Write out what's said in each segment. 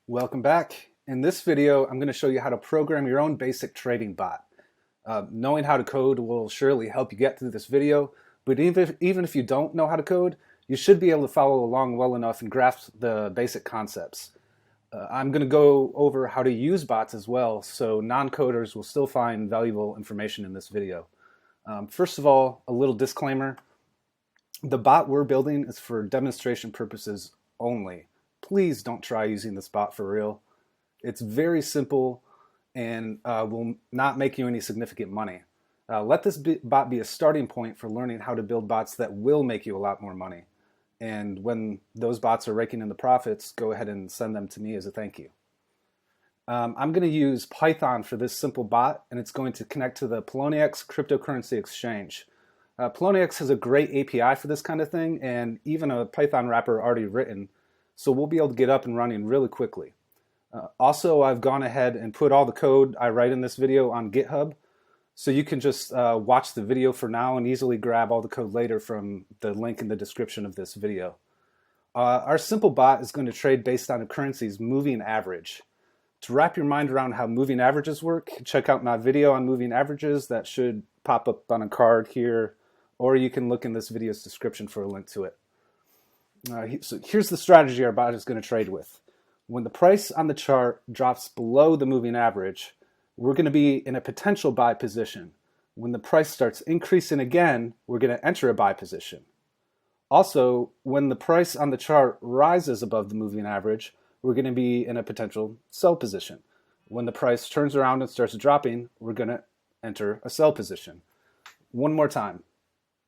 Welcome back. In this video, I'm going to show you how to program your own basic trading bot. Knowing how to code will surely help you get through this video, but even if you don't know how to code, you should be able to follow along well enough and grasp the basic concepts. I'm going to go over how to use bots as well, so non-coders will still find valuable information in this video. First of all, a little disclaimer. The bot we're building is for demonstration purposes only. Please don't try using this bot for real. It's very simple and will not make you any significant money. Let this bot be a starting point for learning how to build bots that will make you a lot more money. And when those bots are raking in the profits, go ahead and send them to me as a thank you. I'm going to use Python for this simple bot, and it's going to connect to the Poloniex cryptocurrency exchange. Poloniex has a great API for this kind of thing, and even a Python wrapper already written, so we'll be able to get up and running really quickly. Also, I've gone ahead and put all the code I write in this video on GitHub, so you can just watch the video for now and easily grab all the code later from the link in the description of this video. Our simple bot is going to trade based on a currency's moving average. To wrap your mind around how moving averages work, check out my video on moving averages that should pop up on a card here, or you can look in this video's description for a link to it. So here's the strategy our bot is going to trade with. When the price on the chart drops below the moving average, we're going to be in a potential buy position. When the price starts increasing again, we're going to enter a buy position. Also, when the price on the chart rises above the moving average, we're going to be in a potential sell position. When the price turns around and starts dropping, we're going to enter a sell position. One more time.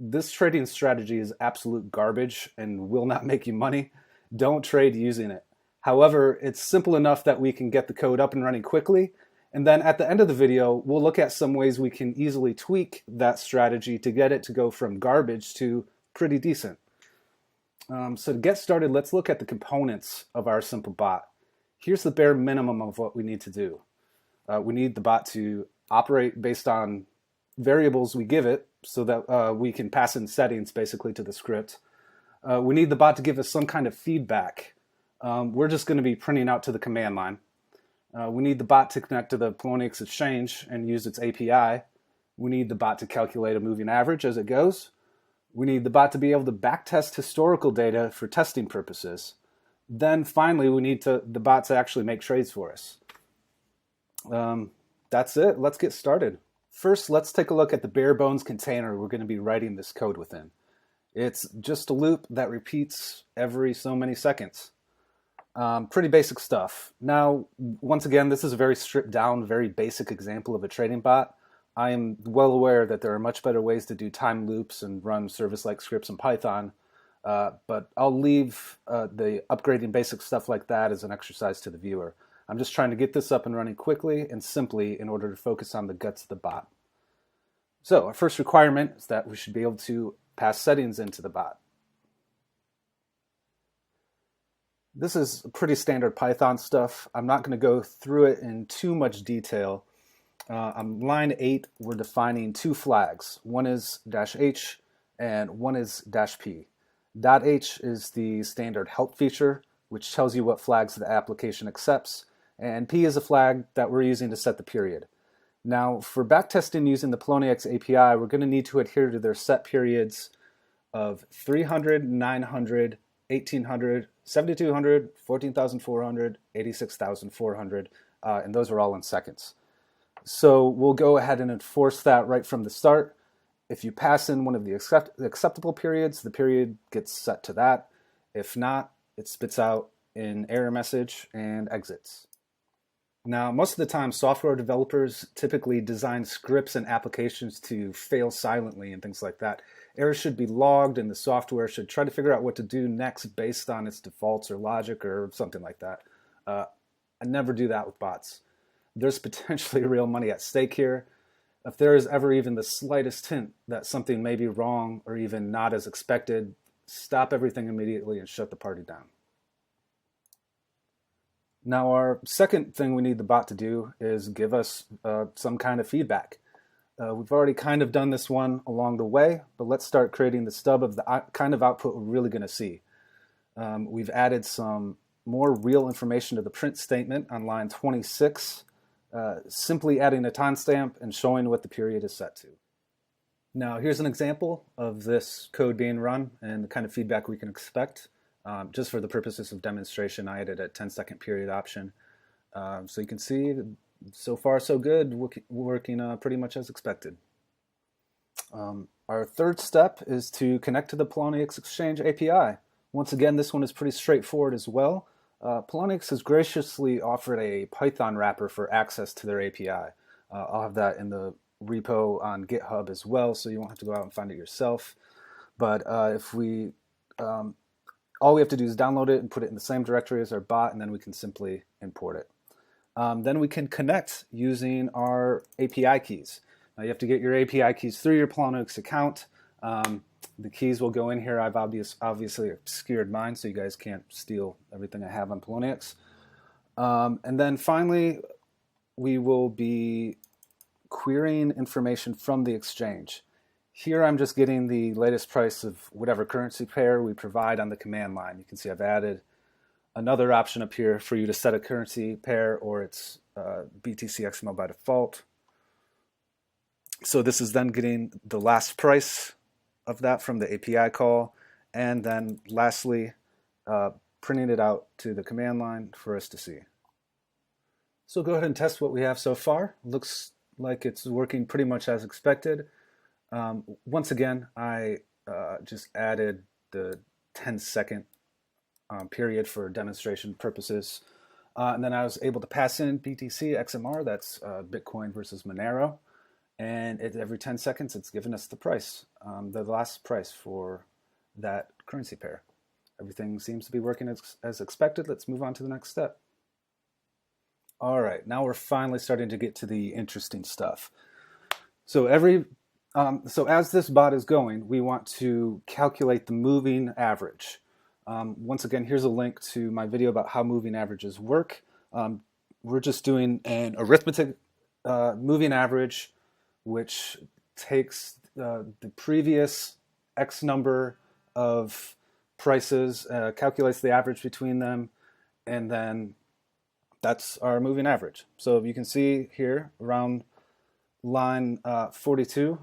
This trading strategy is absolute garbage and will not make you money. Don't trade using it. However, it's simple enough that we can get the code up and running quickly. And then at the end of the video, we'll look at some ways we can easily tweak that strategy to get it to go from garbage to pretty decent. So to get started, let's look at the components of our simple bot. Here's the bare minimum of what we need to do. We need the bot to operate based on variables we give it so that we can pass in settings basically to the script. We need the bot to give us some kind of feedback. We're just going to be printing out to the command line. We need the bot to connect to the Poloniex exchange and use its API. We need the bot to calculate a moving average as it goes. We need the bot to be able to backtest historical data for testing purposes. Then finally, we need the bot to actually make trades for us. That's it. Let's get started. First, let's take a look at the bare bones container we're going to be writing this code within. It's just a loop that repeats every so many seconds. Pretty basic stuff. Now, once again, this is a very stripped down, very basic example of a trading bot. I am well aware that there are much better ways to do time loops and run service-like scripts in Python, but I'll leave the upgrading basic stuff like that as an exercise to the viewer. I'm just trying to get this up and running quickly and simply in order to focus on the guts of the bot. So our first requirement is that we should be able to pass settings into the bot. This is pretty standard Python stuff. I'm not going to go through it in too much detail. On line 8, we're defining two flags. One is -h and one is -p. .h is the standard help feature, which tells you what flags the application accepts, and p is a flag that we're using to set the period. Now, for backtesting using the Poloniex API, we're going to need to adhere to their set periods of 300, 900, 1800, 7200, 14,400, 86,400, and those are all in seconds. So we'll go ahead and enforce that right from the start. If you pass in one of the acceptable periods, the period gets set to that. If not, it spits out an error message and exits. Now, most of the time, software developers typically design scripts and applications to fail silently and things like that. Errors should be logged, and the software should try to figure out what to do next based on its defaults or logic or something like that. I never do that with bots. There's potentially real money at stake here. If there is ever even the slightest hint that something may be wrong or even not as expected, stop everything immediately and shut the party down. Now, our second thing we need the bot to do is give us some kind of feedback. We've already kind of done this one along the way, but let's start creating the stub of the kind of output we're really going to see. We've added some more real information to the print statement on line 26, simply adding a timestamp and showing what the period is set to. Now here's an example of this code being run and the kind of feedback we can expect. Just for the purposes of demonstration, I added a 10-second period option. So you can see, so far so good, working pretty much as expected. Our third step is to connect to the Poloniex Exchange API. Once again, this one is pretty straightforward as well. Poloniex has graciously offered a Python wrapper for access to their API. I'll have that in the repo on GitHub as well, so you won't have to go out and find it yourself. But all we have to do is download it and put it in the same directory as our bot, and then we can simply import it. Then we can connect using our API keys. Now you have to get your API keys through your Poloniex account. The keys will go in here. I've obviously obscured mine, so you guys can't steal everything I have on Poloniex. And then finally, we will be querying information from the exchange. Here I'm just getting the latest price of whatever currency pair we provide on the command line. You can see I've added another option up here for you to set a currency pair, or it's BTC XML by default. So this is then getting the last price of that from the API call, and then lastly printing it out to the command line for us to see. So go ahead and test what we have so far. Looks like it's working pretty much as expected. Once again, I just added the 10-second period for demonstration purposes. And then I was able to pass in BTC XMR, that's Bitcoin versus Monero. And every 10 seconds, it's given us the price, the last price for that currency pair. Everything seems to be working as expected. Let's move on to the next step. All right, now we're finally starting to get to the interesting stuff. So as this bot is going, we want to calculate the moving average. Once again, here's a link to my video about how moving averages work. We're just doing an arithmetic moving average, which takes the previous X number of prices, calculates the average between them, and then that's our moving average. So you can see here around line 42,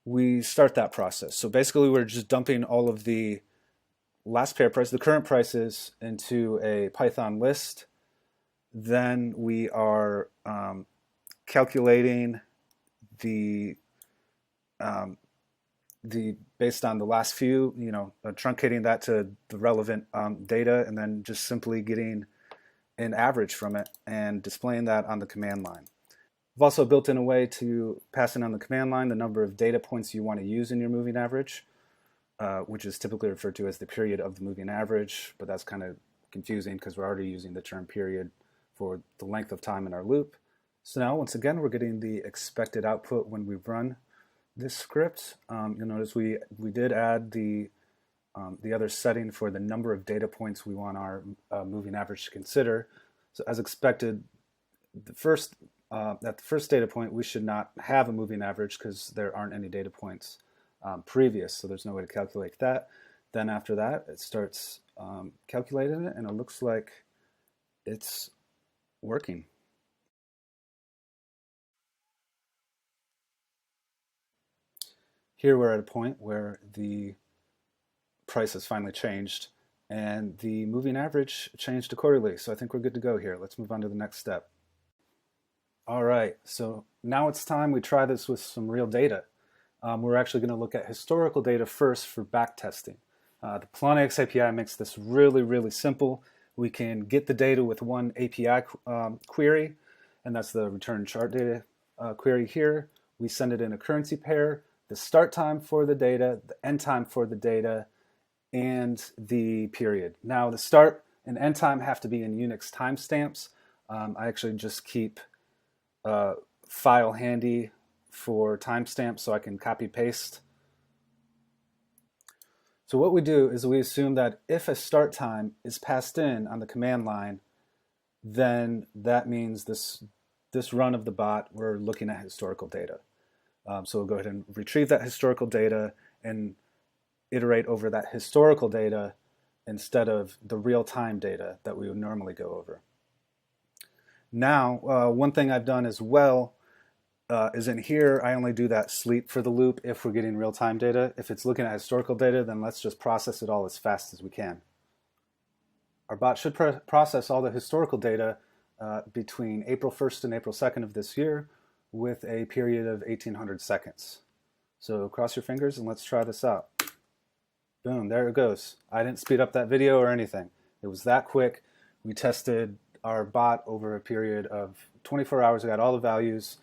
we start that process. So basically we're just dumping all of the last pair price, the current prices, into a Python list. Then we are calculating the based on the last few, truncating that to the relevant data, and then just simply getting an average from it and displaying that on the command line. I've also built in a way to pass in on the command line the number of data points you want to use in your moving average, which is typically referred to as the period of the moving average, but that's kind of confusing because we're already using the term period for the length of time in our loop. So now, once again, we're getting the expected output when we run this script. You'll notice we did add the other setting for the number of data points we want our moving average to consider. So as expected, at the first data point, we should not have a moving average because there aren't any data points previous, so there's no way to calculate that. Then after that, it starts calculating it, and it looks like it's working. Here we're at a point where the price has finally changed and the moving average changed accordingly. So I think we're good to go here. Let's move on to the next step. All right, so now it's time we try this with some real data. We're actually going to look at historical data first for backtesting. The Poloniex API makes this really, really simple. We can get the data with one API query, and that's the return chart data query here. We send it in a currency pair, the start time for the data, the end time for the data, and the period. Now the start and end time have to be in Unix timestamps. I actually just keep a file handy for timestamps so I can copy paste. So what we do is we assume that if a start time is passed in on the command line, then that means this run of the bot, we're looking at historical data. So we'll go ahead and retrieve that historical data and iterate over that historical data instead of the real-time data that we would normally go over. Now, one thing I've done as well is in here, I only do that sleep for the loop if we're getting real-time data. If it's looking at historical data, then let's just process it all as fast as we can. Our bot should process all the historical data between April 1st and April 2nd of this year with a period of 1800 seconds. So cross your fingers and let's try this out. Boom, there it goes. I didn't speed up that video or anything. It was that quick. We tested our bot over a period of 24 hours. We got all the values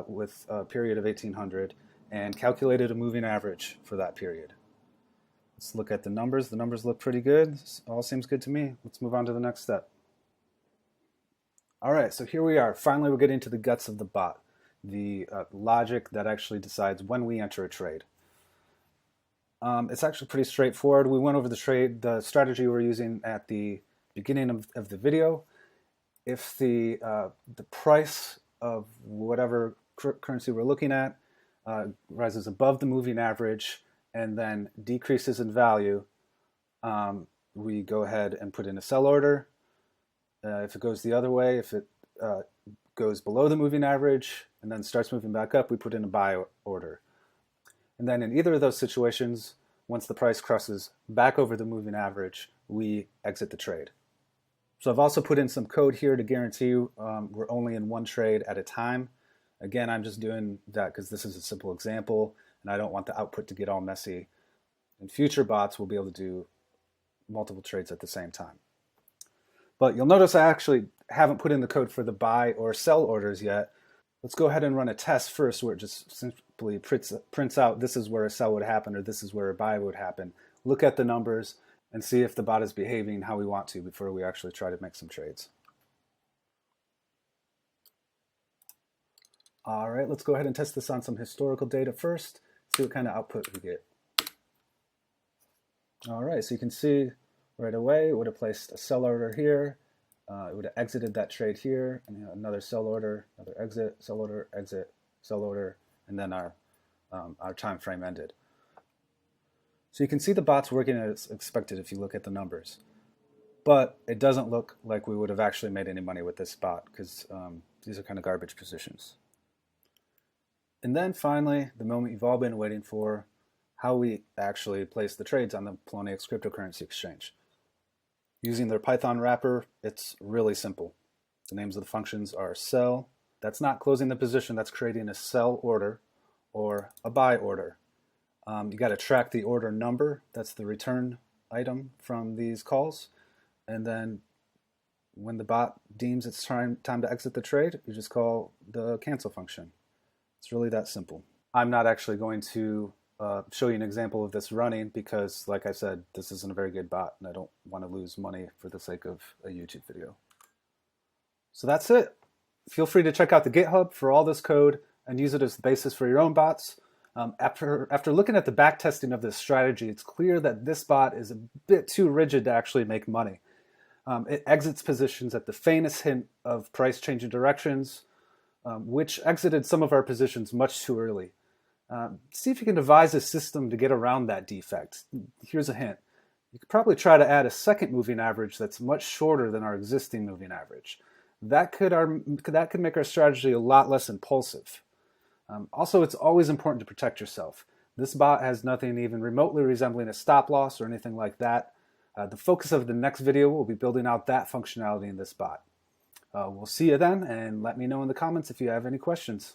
with a period of 1800 and calculated a moving average for that period. Let's look at the numbers. The numbers look pretty good. This all seems good to me. Let's move on to the next step. All right, so here we are. Finally, we're getting to the guts of the bot, the logic that actually decides when we enter a trade. It's actually pretty straightforward. We went over the strategy we're using at the beginning of the video. If the price of whatever currency we're looking at rises above the moving average and then decreases in value, we go ahead and put in a sell order. If it goes the other way, if it goes below the moving average and then starts moving back up, we put in a buy order. And then in either of those situations, once the price crosses back over the moving average, we exit the trade. So I've also put in some code here to guarantee you we're only in one trade at a time. Again, I'm just doing that because this is a simple example and I don't want the output to get all messy. In future bots, we'll be able to do multiple trades at the same time. But you'll notice I actually haven't put in the code for the buy or sell orders yet. Let's go ahead and run a test first where it just simply prints out this is where a sell would happen or this is where a buy would happen. Look at the numbers and see if the bot is behaving how we want to before we actually try to make some trades. All right, let's go ahead and test this on some historical data first, see what kind of output we get. All right, so you can see right away it would have placed a sell order here. It would have exited that trade here, and another sell order, another exit, sell order, exit, sell order, and then our time frame ended. So you can see the bot's working as expected if you look at the numbers. But it doesn't look like we would have actually made any money with this bot because these are kind of garbage positions. And then finally, the moment you've all been waiting for, how we actually place the trades on the Poloniex cryptocurrency exchange. Using their Python wrapper, it's really simple. The names of the functions are sell. That's not closing the position, that's creating a sell order or a buy order. You got to track the order number. That's the return item from these calls. And then when the bot deems it's time to exit the trade, you just call the cancel function. It's really that simple. I'm not actually going to show you an example of this running because, like I said, this isn't a very good bot and I don't want to lose money for the sake of a YouTube video. So that's it. Feel free to check out the GitHub for all this code and use it as the basis for your own bots. After looking at the back testing of this strategy, it's clear that this bot is a bit too rigid to actually make money. It exits positions at the faintest hint of price changing directions, which exited some of our positions much too early. See if you can devise a system to get around that defect. Here's a hint. You could probably try to add a second moving average that's much shorter than our existing moving average. That could make our strategy a lot less impulsive. Also, it's always important to protect yourself. This bot has nothing even remotely resembling a stop loss or anything like that. The focus of the next video will be building out that functionality in this bot. We'll see you then, and let me know in the comments if you have any questions.